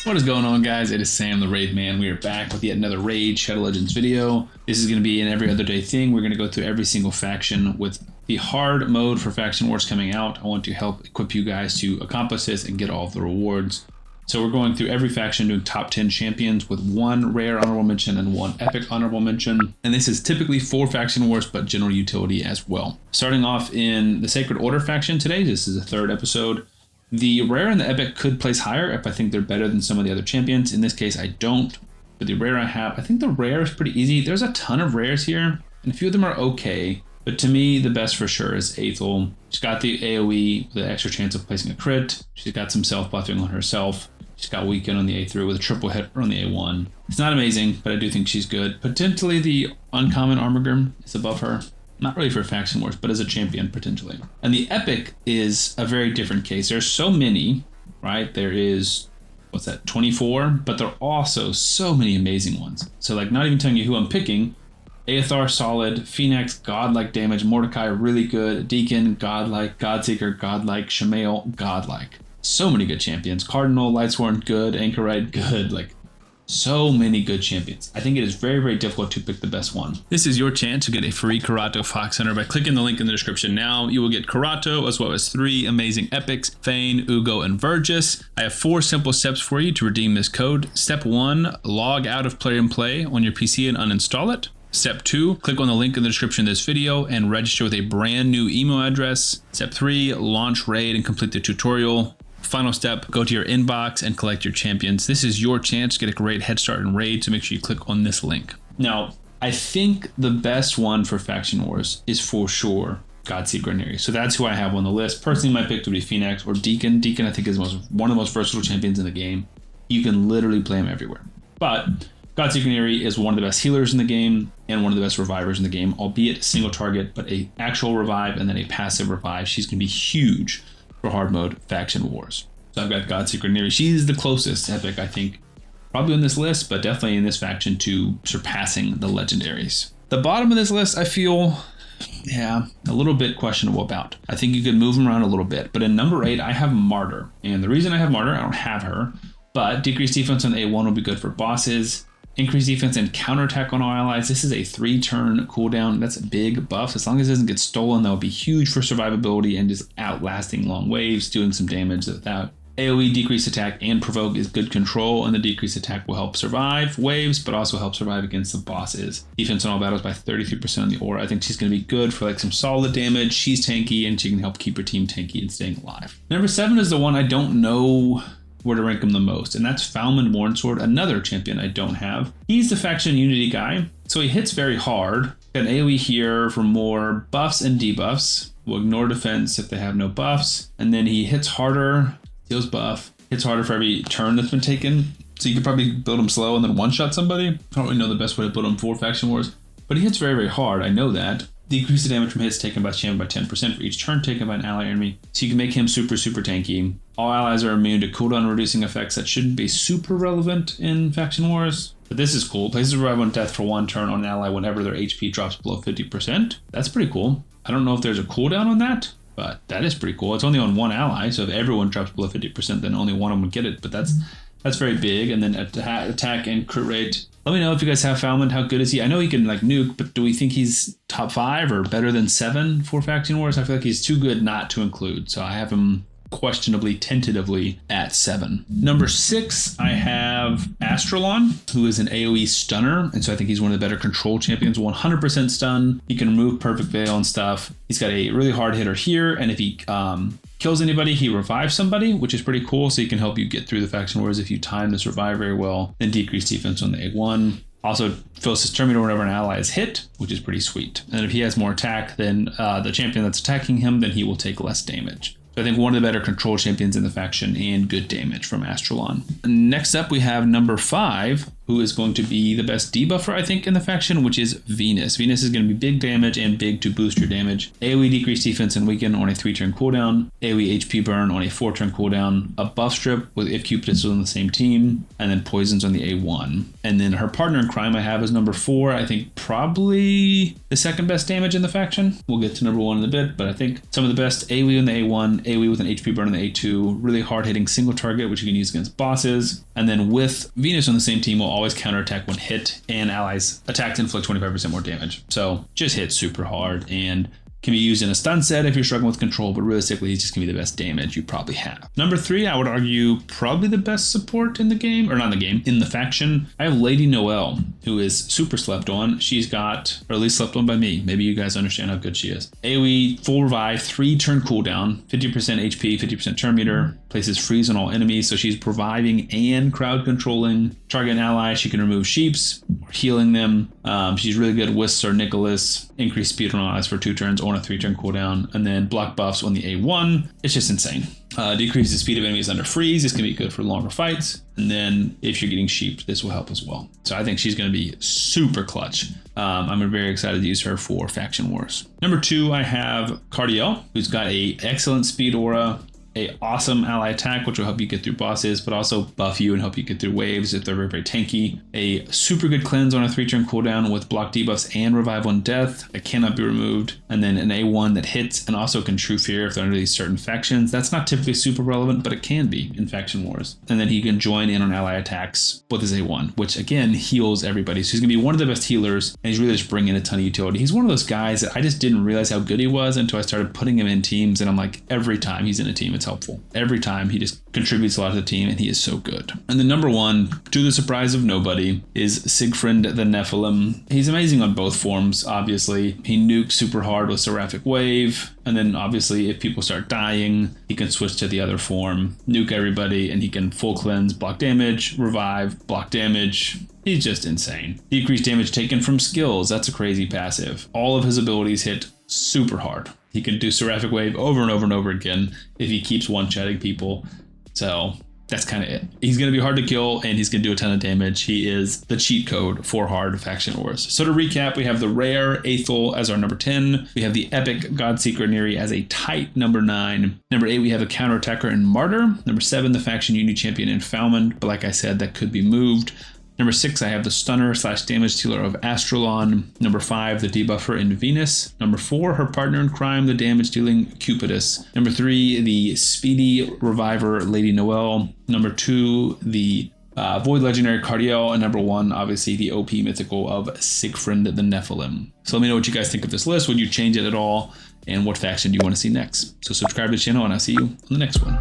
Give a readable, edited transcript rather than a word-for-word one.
What is going on, guys? It is Sam the Raid Man. We are back with yet another Raid Shadow Legends video. This is going to be an every other day thing. We're going to go through every single faction with the hard mode for Faction Wars coming out. I want to help equip you guys to accomplish this and get all of the rewards. So we're going through every faction doing top 10 champions with one rare honorable mention and one epic honorable mention. And this is typically for Faction Wars, but general utility as well. Starting off in the Sacred Order faction today, this is the third episode. The rare and the epic could place higher if I think they're better than some of the other champions. In this case, I don't. But the rare I have, I think the rare is pretty easy. There's a ton of rares here, and a few of them are okay. But to me, the best for sure is Aethel. She's got the AoE with the extra chance of placing a crit. She's got some self-buffing on herself. She's got weaken on the A3 with a triple hit on the A1. It's not amazing, but I do think she's good. Potentially the uncommon Armager is above her. Not really for Faction Wars, but as a champion, potentially. And the Epic is a very different case. There's so many, right? There is, 24? But there are also so many amazing ones. So, like, not even telling you who I'm picking. Aethar, solid. Phoenix, godlike damage. Mordecai, really good. Deacon, godlike. Godseeker, godlike. Shamael, godlike. So many good champions. Cardinal, Lightsworn, good. Anchorite, good. Like, so many good champions. I think it is very, very difficult to pick the best one. This is your chance to get a free Karato Fox Hunter by clicking the link in the description now. You will get Karato as well as 3 amazing epics, Fane, Ugo, and Vergis. I have 4 simple steps for you to redeem this code. Step 1, log out of Play and Play on your PC and uninstall it. Step 2, click on the link in the description of this video and register with a brand new email address. Step 3, launch Raid and complete the tutorial. Final step, go to your inbox and collect your champions. This is your chance to get a great head start in Raid, so make sure you click on this link. Now, I think the best one for Faction Wars is for sure Godseeker and Ares. So that's who I have on the list. Personally, my pick would be Phoenix or Deacon. Deacon, I think, is one of the most versatile champions in the game. You can literally play him everywhere. But Godseeker and Ares is one of the best healers in the game and one of the best revivers in the game, albeit single target, but a actual revive and then a passive revive. She's going to be huge for hard mode Faction Wars. So I've got Godseeker and Ares. She's the closest epic, I think, probably on this list, but definitely in this faction to surpassing the legendaries. The bottom of this list, I feel, a little bit questionable about. I think you could move them around a little bit, but in number 8, I have Martyr. And the reason I have Martyr, I don't have her, but decreased defense on the A1 will be good for bosses. Increased defense and counterattack on all allies. This is a 3-turn cooldown. That's a big buff. As long as it doesn't get stolen, that will be huge for survivability and just outlasting long waves, doing some damage without. AoE decreased attack and provoke is good control, and the decreased attack will help survive waves, but also help survive against the bosses. Defense on all battles by 33% on the aura. I think she's going to be good for like some solid damage. She's tanky, and she can help keep her team tanky and staying alive. Number 7 is the one I don't know where to rank him the most, and that's Falman Mornsword, another champion I don't have. He's the faction unity guy, so he hits very hard. Got an AoE here for more buffs and debuffs. We'll ignore defense if they have no buffs, and then he hits harder, deals buff, hits harder for every turn that's been taken. So you could probably build him slow and then one-shot somebody. I don't really know the best way to build him for Faction Wars, but he hits very, very hard, I know that. Decrease the damage from hits taken by champion by 10% for each turn taken by an ally or enemy. So you can make him super, super tanky. All allies are immune to cooldown reducing effects that shouldn't be super relevant in Faction Wars. But this is cool. Places revive on death for 1 turn on an ally whenever their HP drops below 50%. That's pretty cool. I don't know if there's a cooldown on that, but that is pretty cool. It's only on one ally, so if everyone drops below 50%, then only one of them would get it. But that's very big. And then attack and crit rate. Let me know if you guys have Falman. How good is he? I know he can like nuke, but do we think he's top 5 or better than 7 for Faction Wars? I feel like he's too good not to include, so I have him questionably, tentatively at 7. Number 6, I have Astralon, who is an AoE stunner, and so I think he's one of the better control champions. 100% stun. He can remove perfect veil and stuff. He's got a really hard hitter here, and if he kills anybody, he revives somebody, which is pretty cool, so he can help you get through the Faction Wars if you time this revive very well. Then decrease defense on the A1. Also fills his terminator whenever an ally is hit, which is pretty sweet. And if he has more attack than the champion that's attacking him, then he will take less damage. So I think one of the better control champions in the faction and good damage from Astralon. Next up, we have number 5, who is going to be the best debuffer, I think, in the faction, which is Venus. Venus is going to be big damage and big to boost your damage. AoE decrease defense and weaken on a 3-turn cooldown. AoE HP burn on a 4-turn cooldown. A buff strip with if Cupid is on the same team. And then poisons on the A1. And then her partner in crime I have is number 4. I think probably the second best damage in the faction. We'll get to number 1 in a bit, but I think some of the best AoE on the A1, AoE with an HP burn on the A2, really hard hitting single target, which you can use against bosses. And then with Venus on the same team, will always counterattack when hit, and allies attacks inflict 25% more damage. So just hits super hard and can be used in a stun set if you're struggling with control, but realistically, he's just gonna be the best damage you probably have. Number 3, I would argue probably the best support in the game, or not in the game, in the faction. I have Lady Noelle, who is super slept on. She's got, or at least slept on by me. Maybe you guys understand how good she is. AoE, full revive, 3-turn cooldown, 50% HP, 50% turn meter, places freeze on all enemies. So she's reviving and crowd controlling. Target an ally, she can remove sheeps, or healing them. She's really good with Sir Nicholas, increased speed on allies for 2 turns on a 3-turn cooldown, and then block buffs on the A1. It's just insane. Decreases the speed of enemies under freeze. This can be good for longer fights. And then if you're getting sheep, this will help as well. So I think she's going to be super clutch. I'm very excited to use her for Faction Wars. Number 2, I have Cardiel, who's got a excellent speed aura, a awesome ally attack, which will help you get through bosses, but also buff you and help you get through waves if they're very, very tanky. A super good cleanse on a 3-turn cooldown with block debuffs and revive on death that cannot be removed. And then an A1 that hits and also can true fear if they're under these certain factions. That's not typically super relevant, but it can be in Faction Wars. And then he can join in on ally attacks with his A1, which again heals everybody. So he's gonna be one of the best healers, and he's really just bringing a ton of utility. He's one of those guys that I just didn't realize how good he was until I started putting him in teams, and I'm like, every time he's in a team, it's helpful. Every time he just contributes a lot to the team, and he is so good. And then number 1, to the surprise of nobody, is Siegfried the Nephilim. He's amazing on both forms, obviously. He nukes super hard with Seraphic Wave, and then obviously if people start dying, he can switch to the other form, nuke everybody, and he can full cleanse, block damage, revive, block damage. He's just insane. Decreased damage taken from skills, that's a crazy passive. All of his abilities hit super hard. He can do Seraphic Wave over and over and over again if he keeps one-shotting people. So that's kind of it. He's going to be hard to kill, and he's going to do a ton of damage. He is the cheat code for hard Faction Wars. So to recap, we have the rare Aethel as our number 10. We have the epic Godseeker Neri as a tight number 9. Number 8, we have a counterattacker and Martyr. Number 7, the faction Uni Champion and Falmond. But like I said, that could be moved. Number 6, I have the stunner / damage dealer of Astrolon. Number 5, the debuffer in Venus. Number 4, her partner in crime, the damage dealing Cupidus. Number 3, the speedy reviver Lady Noelle. Number 2, the Void Legendary Cardiel. And number 1, obviously the OP mythical of Siegfried the Nephilim. So let me know what you guys think of this list. Would you change it at all? And what faction do you want to see next? So subscribe to the channel, and I'll see you on the next one.